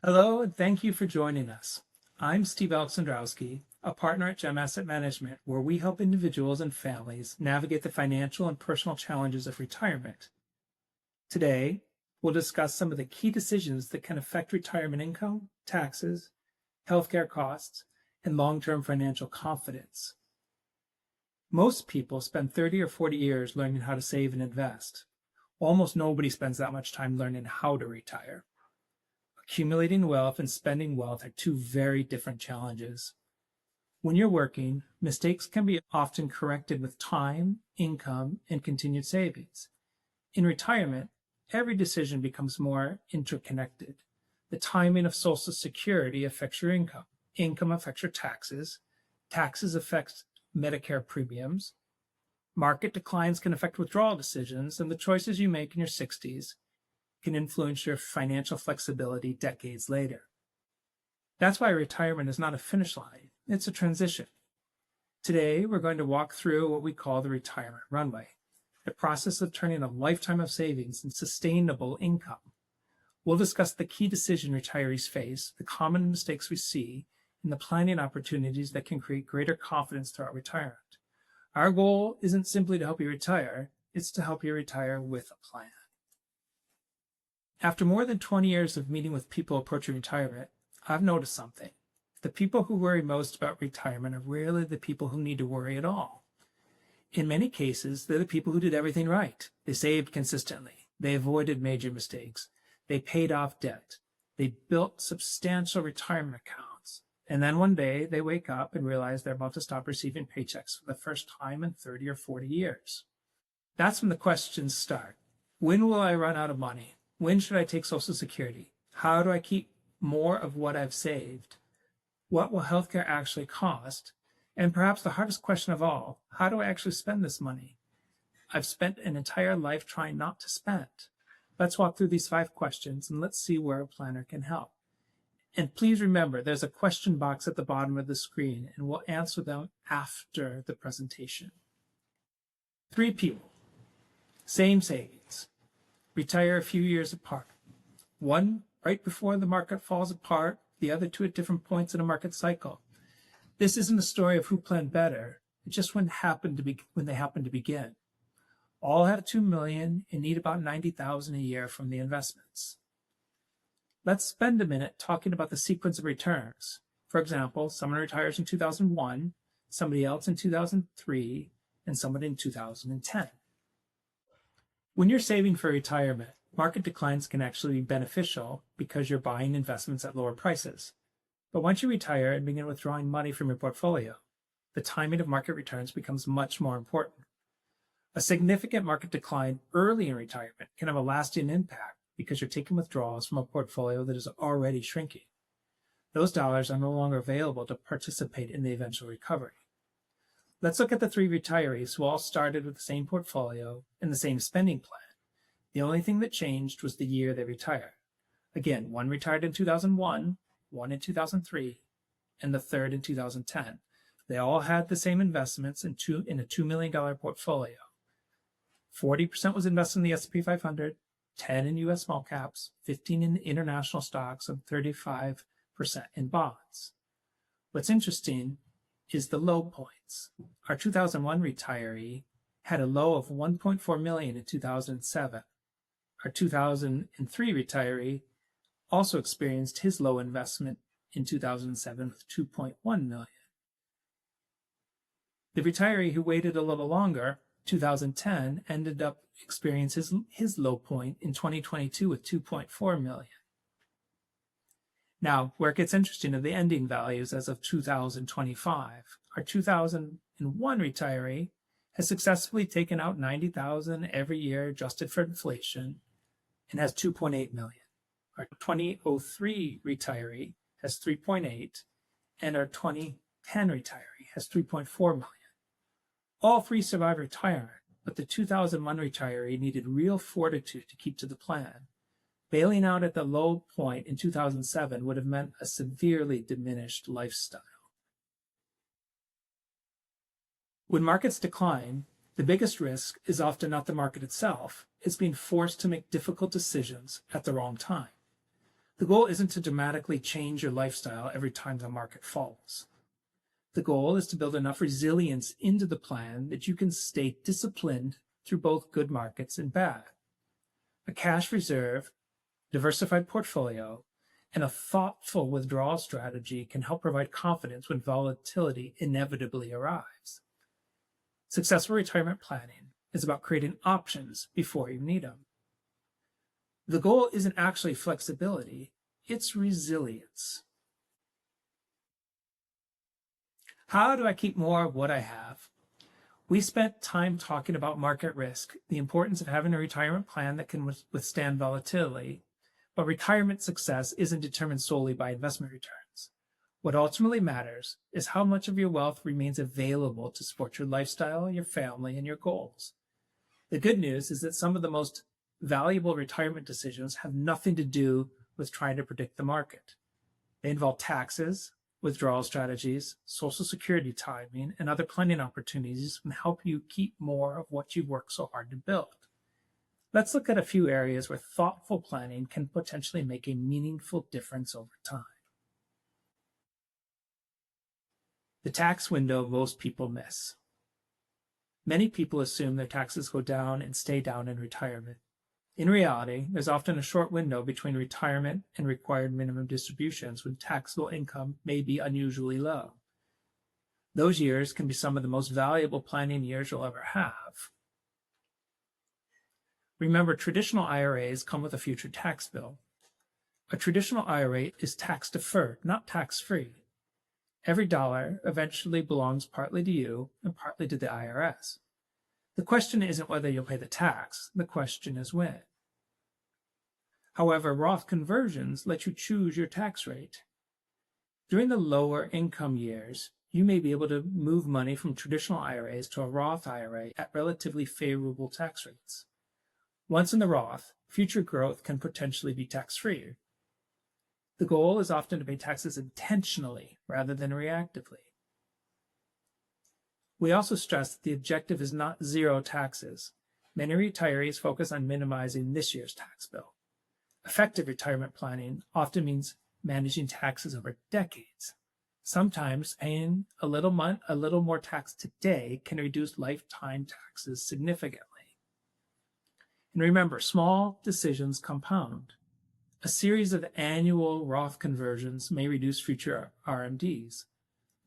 Hello, and thank you for joining us. I'm Steve Alexandrowski, a partner at GEM Asset Management, where we help individuals and families navigate the financial and personal challenges of retirement. Today, we'll discuss some of the key decisions that can affect retirement income, taxes, healthcare costs, and long-term financial confidence. Most people spend 30 or 40 years learning how to save and invest. Almost nobody spends that much time learning how to retire. Accumulating wealth and spending wealth are two very different challenges. When you're working, mistakes can be often corrected with time, income, and continued savings. In retirement, every decision becomes more interconnected. The timing of Social Security affects your income. Income affects your taxes. Taxes affect Medicare premiums. Market declines can affect withdrawal decisions, and the choices you make in your 60s can influence your financial flexibility decades later. That's why retirement is not a finish line, it's a transition. Today, we're going to walk through what we call the retirement runway, the process of turning a lifetime of savings into sustainable income. We'll discuss the key decision retirees face, the common mistakes we see, and the planning opportunities that can create greater confidence throughout retirement. Our goal isn't simply to help you retire, it's to help you retire with a plan. After more than 20 years of meeting with people approaching retirement, I've noticed something. The people who worry most about retirement are rarely the people who need to worry at all. In many cases, they're the people who did everything right. They saved consistently. They avoided major mistakes. They paid off debt. They built substantial retirement accounts. And then one day they wake up and realize they're about to stop receiving paychecks for the first time in 30 or 40 years. That's when the questions start. When will I run out of money? When should I take Social Security? How do I keep more of what I've saved? What will healthcare actually cost? And perhaps the hardest question of all, how do I actually spend this money? I've spent an entire life trying not to spend. Let's walk through these 5 questions and let's see where a planner can help. And please remember, there's a question box at the bottom of the screen, and we'll answer them after the presentation. 3 people, same savings. Retire a few years apart. One right before the market falls apart, the other 2 at different points in a market cycle. This isn't a story of who planned better. It's just when they happened to begin. All had $2 million and need about $90,000 a year from the investments. Let's spend a minute talking about the sequence of returns. For example, someone retires in 2001, somebody else in 2003, and somebody in 2010. When you're saving for retirement, market declines can actually be beneficial because you're buying investments at lower prices. But once you retire and begin withdrawing money from your portfolio, the timing of market returns becomes much more important. A significant market decline early in retirement can have a lasting impact because you're taking withdrawals from a portfolio that is already shrinking. Those dollars are no longer available to participate in the eventual recovery. Let's look at the 3 retirees who all started with the same portfolio and the same spending plan. The only thing that changed was the year they retired. Again, one retired in 2001, one in 2003, and the third in 2010. They all had the same investments in a $2 million portfolio. 40% was invested in the S&P 500, 10 in U.S. small caps, 15 in international stocks, and 35% in bonds. What's interesting is the low points. Our 2001 retiree had a low of $1.4 million in 2007. Our 2003 retiree also experienced his low investment in 2007 with $2.1 million. The retiree who waited a little longer, 2010, ended up experiencing his low point in 2022 with $2.4 million. Now, where it gets interesting are the ending values as of 2025. Our 2001 retiree has successfully taken out $90,000 every year adjusted for inflation and has $2.8 million. Our 2003 retiree has 3.8, and our 2010 retiree has 3.4 million. All 3 survived retirement, but the 2001 retiree needed real fortitude to keep to the plan. Bailing out at the low point in 2007 would have meant a severely diminished lifestyle. When markets decline, the biggest risk is often not the market itself, it's being forced to make difficult decisions at the wrong time. The goal isn't to dramatically change your lifestyle every time the market falls. The goal is to build enough resilience into the plan that you can stay disciplined through both good markets and bad. A cash reserve, diversified portfolio, and a thoughtful withdrawal strategy can help provide confidence when volatility inevitably arrives. Successful retirement planning is about creating options before you need them. The goal isn't actually flexibility, it's resilience. How do I keep more of what I have? We spent time talking about market risk, the importance of having a retirement plan that can withstand volatility, but retirement success isn't determined solely by investment returns. What ultimately matters is how much of your wealth remains available to support your lifestyle, your family, and your goals. The good news is that some of the most valuable retirement decisions have nothing to do with trying to predict the market. They involve taxes, withdrawal strategies, Social Security timing, and other planning opportunities can help you keep more of what you work so hard to build. Let's look at a few areas where thoughtful planning can potentially make a meaningful difference over time. The tax window most people miss. Many people assume their taxes go down and stay down in retirement. In reality, there's often a short window between retirement and required minimum distributions when taxable income may be unusually low. Those years can be some of the most valuable planning years you'll ever have. Remember, traditional IRAs come with a future tax bill. A traditional IRA is tax deferred, not tax free. Every dollar eventually belongs partly to you and partly to the IRS. The question isn't whether you'll pay the tax, the question is when. However, Roth conversions let you choose your tax rate. During the lower income years, you may be able to move money from traditional IRAs to a Roth IRA at relatively favorable tax rates. Once in the Roth, future growth can potentially be tax-free. The goal is often to pay taxes intentionally rather than reactively. We also stress that the objective is not zero taxes. Many retirees focus on minimizing this year's tax bill. Effective retirement planning often means managing taxes over decades. Sometimes paying a little more tax today can reduce lifetime taxes significantly. And remember, small decisions compound. A series of annual Roth conversions may reduce future RMDs.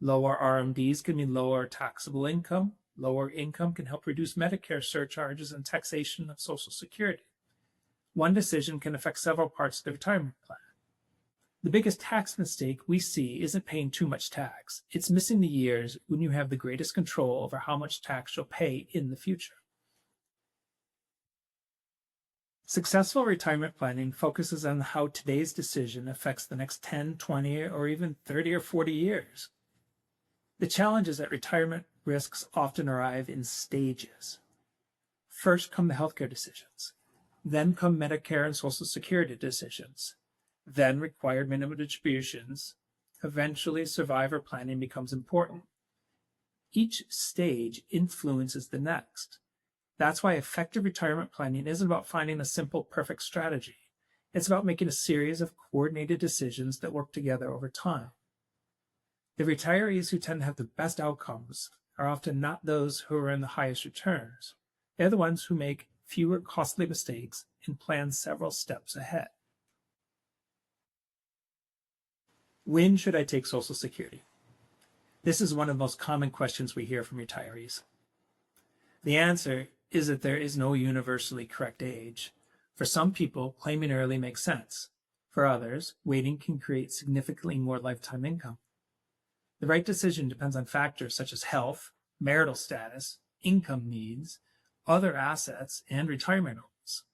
Lower RMDs can mean lower taxable income. Lower income can help reduce Medicare surcharges and taxation of Social Security. One decision can affect several parts of the retirement plan. The biggest tax mistake we see isn't paying too much tax. It's missing the years when you have the greatest control over how much tax you'll pay in the future. Successful retirement planning focuses on how today's decision affects the next 10, 20, or even 30 or 40 years. The challenge is that retirement risks often arrive in stages. First come the healthcare decisions. Then come Medicare and Social Security decisions. Then required minimum distributions. Eventually, survivor planning becomes important. Each stage influences the next. That's why effective retirement planning isn't about finding a simple, perfect strategy. It's about making a series of coordinated decisions that work together over time. The retirees who tend to have the best outcomes are often not those who are in the highest returns. They're the ones who make fewer costly mistakes and plan several steps ahead. When should I take Social Security? This is one of the most common questions we hear from retirees. The answer is that there is no universally correct age. For some people, claiming early makes sense. For others, waiting can create significantly more lifetime income. The right decision depends on factors such as health, marital status, income needs, other assets, and retirement goals.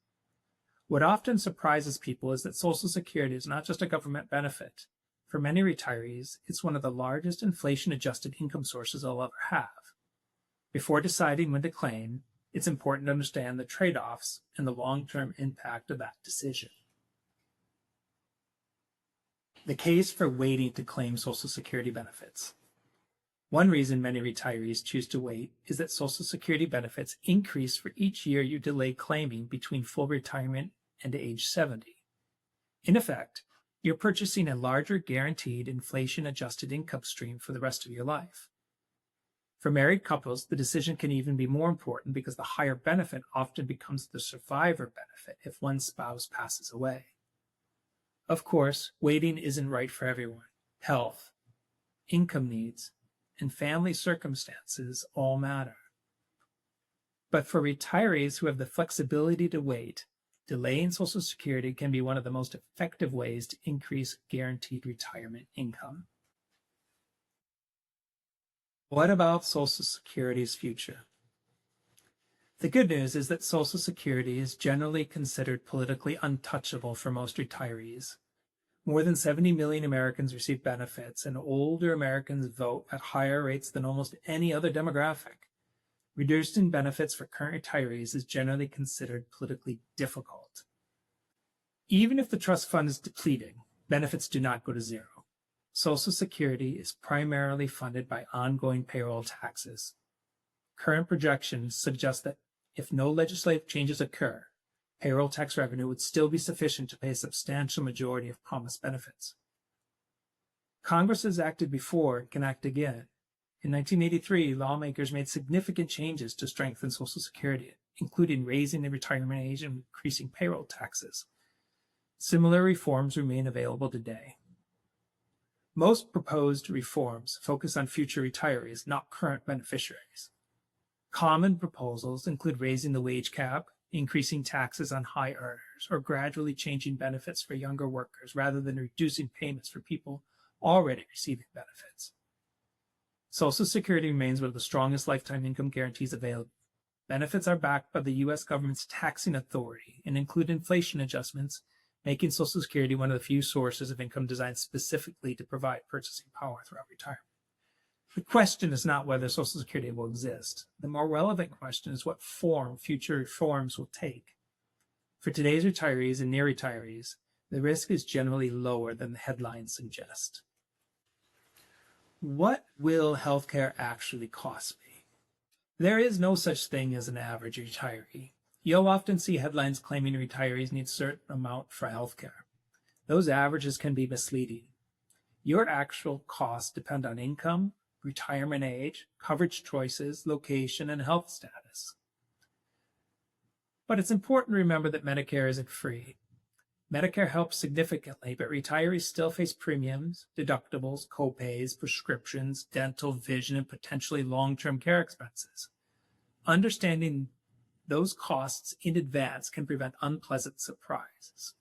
What often surprises people is that Social Security is not just a government benefit. For many retirees, it's one of the largest inflation-adjusted income sources they'll ever have. Before deciding when to claim, it's important to understand the trade-offs and the long-term impact of that decision. The case for waiting to claim Social Security benefits. One reason many retirees choose to wait is that Social Security benefits increase for each year you delay claiming between full retirement and age 70. In effect, You're purchasing a larger guaranteed inflation-adjusted income stream for the rest of your life. For married couples, the decision can even be more important because the higher benefit often becomes the survivor benefit if one spouse passes away. Of course, waiting isn't right for everyone. Health, income needs, and family circumstances all matter. But for retirees who have the flexibility to wait, delaying Social Security can be one of the most effective ways to increase guaranteed retirement income. What about Social Security's future? The good news is that Social Security is generally considered politically untouchable for most retirees. More than 70 million Americans receive benefits, and older Americans vote at higher rates than almost any other demographic. Reducing benefits for current retirees is generally considered politically difficult. Even if the trust fund is depleting, benefits do not go to zero. Social Security is primarily funded by ongoing payroll taxes. Current projections suggest that if no legislative changes occur, payroll tax revenue would still be sufficient to pay a substantial majority of promised benefits. Congress has acted before and can act again. In 1983, lawmakers made significant changes to strengthen Social Security, including raising the retirement age and increasing payroll taxes. Similar reforms remain available today. Most proposed reforms focus on future retirees, not current beneficiaries. Common proposals include raising the wage cap, increasing taxes on high earners, or gradually changing benefits for younger workers rather than reducing payments for people already receiving benefits. Social Security remains one of the strongest lifetime income guarantees available. Benefits are backed by the U.S. government's taxing authority and include inflation adjustments, making Social Security one of the few sources of income designed specifically to provide purchasing power throughout retirement. The question is not whether Social Security will exist. The more relevant question is what form future reforms will take. For today's retirees and near retirees, the risk is generally lower than the headlines suggest. What will healthcare actually cost me? There is no such thing as an average retiree. You'll often see headlines claiming retirees need a certain amount for healthcare. Those averages can be misleading. Your actual costs depend on income, retirement age, coverage choices, location, and health status. But it's important to remember that Medicare isn't free. Medicare helps significantly, but retirees still face premiums, deductibles, copays, prescriptions, dental, vision, and potentially long-term care expenses. Understanding those costs in advance can prevent unpleasant surprises.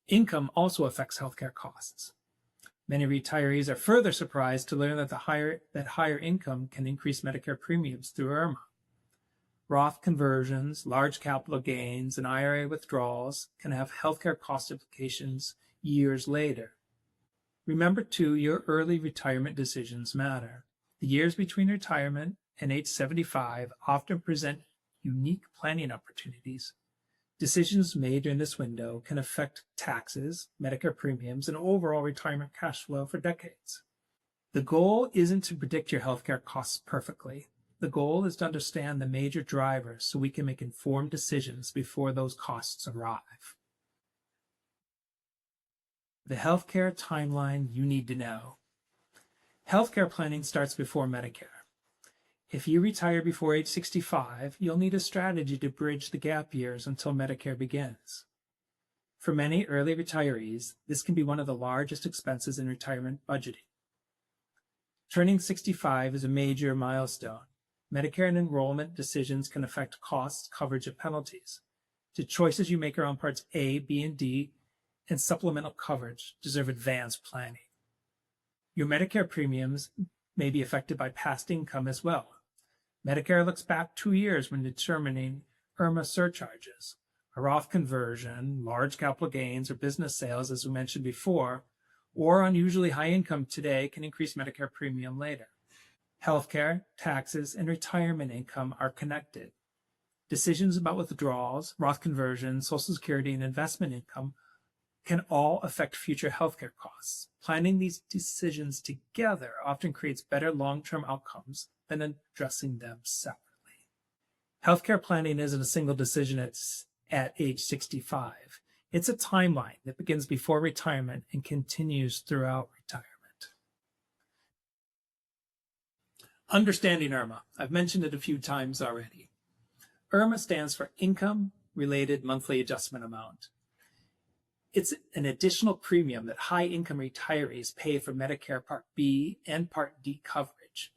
Income also affects healthcare costs. Many retirees are further surprised to learn that higher income can increase Medicare premiums through IRMA. Roth conversions, large capital gains, and IRA withdrawals can have healthcare cost implications years later. Remember, too, your early retirement decisions matter. The years between retirement and age 75 often present unique planning opportunities. Decisions made during this window can affect taxes, Medicare premiums, and overall retirement cash flow for decades. The goal isn't to predict your healthcare costs perfectly. The goal is to understand the major drivers so we can make informed decisions before those costs arrive. The healthcare timeline you need to know. Healthcare planning starts before Medicare. If you retire before age 65, you'll need a strategy to bridge the gap years until Medicare begins. For many early retirees, this can be one of the largest expenses in retirement budgeting. Turning 65 is a major milestone. Medicare and enrollment decisions can affect costs, coverage, and penalties. The choices you make around Parts A, B, and D, and supplemental coverage deserve advanced planning. Your Medicare premiums may be affected by past income as well. Medicare looks back 2 years when determining IRMA surcharges. A Roth conversion, large capital gains, or business sales, as we mentioned before, or unusually high income today can increase Medicare premium later. Healthcare, taxes, and retirement income are connected. Decisions about withdrawals, Roth conversions, Social Security, and investment income can all affect future healthcare costs. Planning these decisions together often creates better long-term outcomes than addressing them separately. Healthcare planning isn't a single decision at age 65. It's a timeline that begins before retirement and continues throughout retirement. Understanding IRMA. I've mentioned it a few times already. IRMA stands for Income Related Monthly Adjustment Amount. It's an additional premium that high-income retirees pay for Medicare Part B and Part D coverage.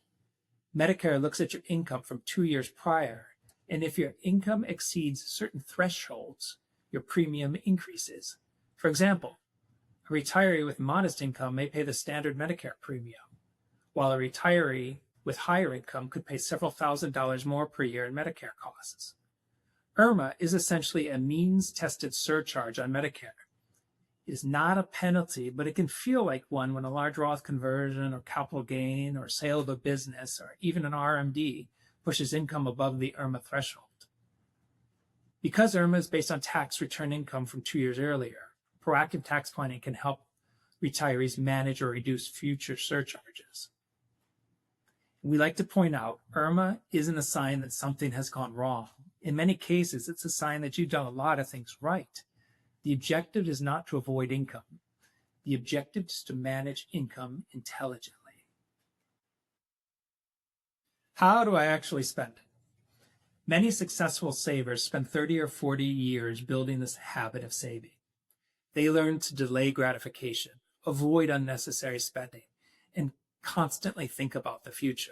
Medicare looks at your income from 2 years prior, and if your income exceeds certain thresholds, your premium increases. For example, a retiree with modest income may pay the standard Medicare premium, while a retiree with higher income could pay several $1,000s more per year in Medicare costs. IRMA is essentially a means-tested surcharge on Medicare. It is not a penalty, but it can feel like one when a large Roth conversion or capital gain or sale of a business or even an RMD pushes income above the IRMA threshold. Because IRMA is based on tax return income from 2 years earlier, proactive tax planning can help retirees manage or reduce future surcharges. We like to point out, IRMA isn't a sign that something has gone wrong. In many cases, it's a sign that you've done a lot of things right. The objective is not to avoid income. The objective is to manage income intelligently. How do I actually spend it? Many successful savers spend 30 or 40 years building this habit of saving. They learn to delay gratification, avoid unnecessary spending, and constantly think about the future.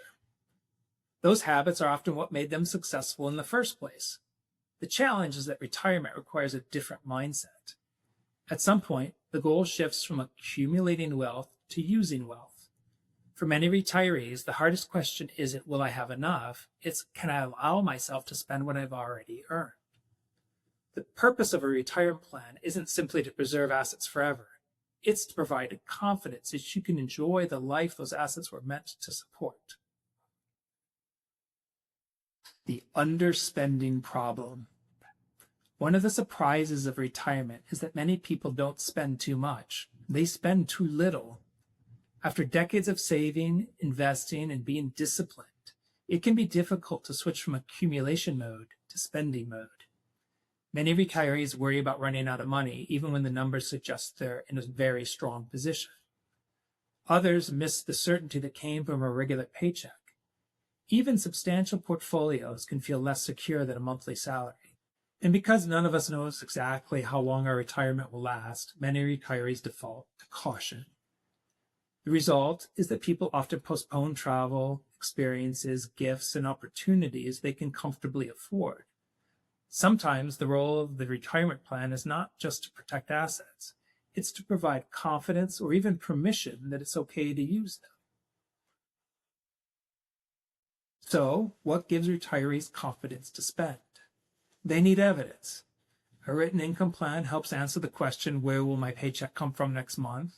Those habits are often what made them successful in the first place. The challenge is that retirement requires a different mindset. At some point, the goal shifts from accumulating wealth to using wealth. For many retirees, the hardest question isn't, will I have enough? It's, can I allow myself to spend what I've already earned? The purpose of a retirement plan isn't simply to preserve assets forever. It's to provide confidence that you can enjoy the life those assets were meant to support. The underspending problem. One of the surprises of retirement is that many people don't spend too much. They spend too little. After decades of saving, investing, and being disciplined, it can be difficult to switch from accumulation mode to spending mode. Many retirees worry about running out of money, even when the numbers suggest they're in a very strong position. Others miss the certainty that came from a regular paycheck. Even substantial portfolios can feel less secure than a monthly salary. And because none of us knows exactly how long our retirement will last, many retirees default to caution. The result is that people often postpone travel, experiences, gifts, and opportunities they can comfortably afford. Sometimes the role of the retirement plan is not just to protect assets, it's to provide confidence or even permission that it's okay to use them. So, what gives retirees confidence to spend? They need evidence. A written income plan helps answer the question, where will my paycheck come from next month?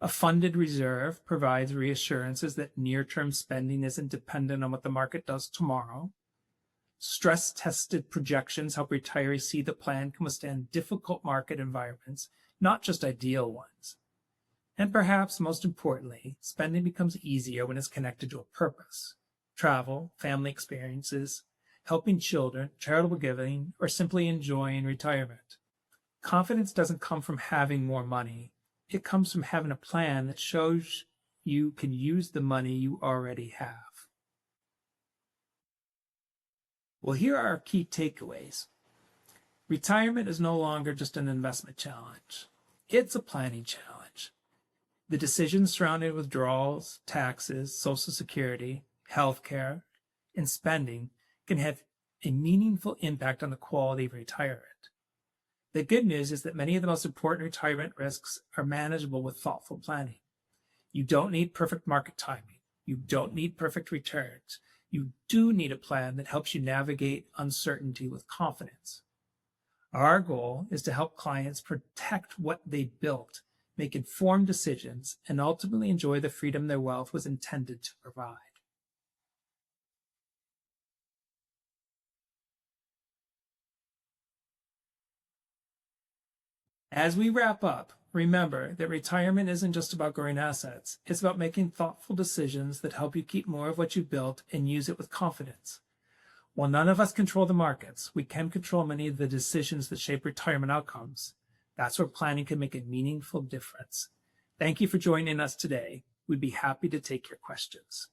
A funded reserve provides reassurances that near-term spending isn't dependent on what the market does tomorrow. Stress-tested projections help retirees see the plan can withstand difficult market environments, not just ideal ones. And perhaps most importantly, spending becomes easier when it's connected to a purpose. Travel, family experiences, helping children, charitable giving, or simply enjoying retirement. Confidence doesn't come from having more money. It comes from having a plan that shows you can use the money you already have. Well, here are our key takeaways. Retirement is no longer just an investment challenge. It's a planning challenge. The decisions surrounding withdrawals, taxes, Social Security, healthcare, and spending can have a meaningful impact on the quality of retirement. The good news is that many of the most important retirement risks are manageable with thoughtful planning. You don't need perfect market timing. You don't need perfect returns. You do need a plan that helps you navigate uncertainty with confidence. Our goal is to help clients protect what they built, make informed decisions, and ultimately enjoy the freedom their wealth was intended to provide. As we wrap up, remember that retirement isn't just about growing assets. It's about making thoughtful decisions that help you keep more of what you built and use it with confidence. While none of us control the markets, we can control many of the decisions that shape retirement outcomes. That's where planning can make a meaningful difference. Thank you for joining us today. We'd be happy to take your questions.